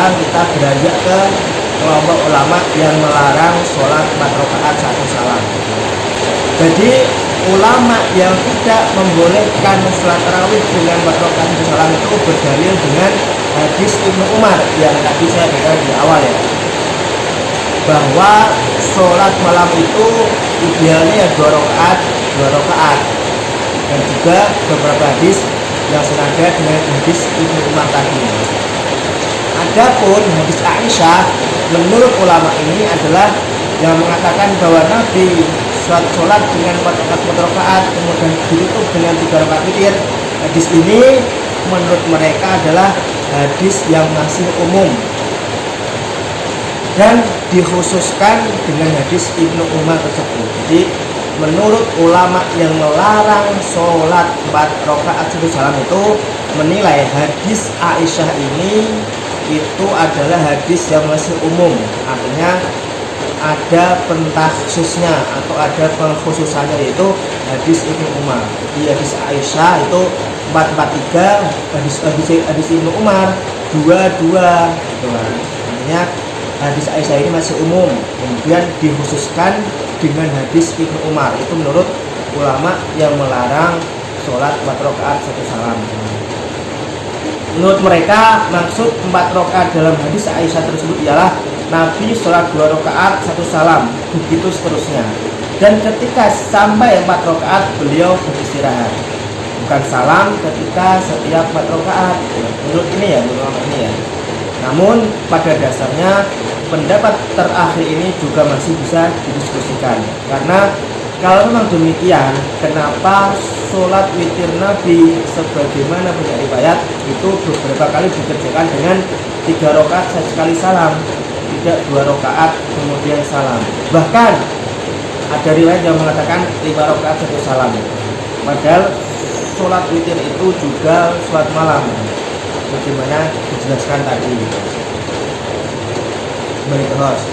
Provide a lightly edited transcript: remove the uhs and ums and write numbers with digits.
sekarang kita beranjak ke kelompok ulama yang melarang sholat 4 rakaat 1 salam. Jadi ulama yang tidak membolehkan sholat tarawih dengan 4 rakaat 1 salam itu berdalil dengan hadis Ibnu Umar yang tadi saya baca di awal ya, bahwa sholat malam itu idealnya 2 rakaat, dan juga beberapa hadis yang senada dengan hadis Ibnu Umar tadi. Adapun hadis Aisyah, menurut ulama ini adalah yang mengatakan bahwa Nabi sholat dengan 4 rakaat kemudian ditutup dengan 3 rakaat witir. Hadis ini menurut mereka adalah hadis yang masih umum dan dikhususkan dengan hadis Ibnu Umar tersebut. Jadi menurut ulama yang melarang sholat 4 rakaat 1 salam itu menilai hadis Aisyah ini itu adalah hadis yang masih umum, artinya ada pentakhsusnya atau ada pengkhususannya, yaitu hadis Ibnu Umar. Di hadis Aisyah itu 443, hadis Ibnu Umar 22 gitu kan. Artinya hadis Aisyah ini masih umum, kemudian dikhususkan dengan hadis Ibnu Umar. Itu menurut ulama yang melarang sholat 4 rakaat 1 salam. Menurut mereka maksud 4 rakaat dalam hadis Aisyah tersebut ialah Nabi sholat 2 rakaat 1 salam, begitu seterusnya. Dan ketika sampai 4 rakaat beliau beristirahat, bukan salam ketika setiap 4 rakaat. Menurut ini ya. Namun pada dasarnya pendapat terakhir ini juga masih bisa didiskusikan, karena kalau memang demikian, kenapa sholat witir Nabi sebagaimana punya riwayat itu beberapa kali dikerjakan dengan 3 rakaat sekali salam, tidak 2 rakaat kemudian salam. Bahkan ada riwayat yang mengatakan 5 rakaat 1 salam. Padahal sholat witir itu juga sholat malam, bagaimana dijelaskan tadi. Baik, host.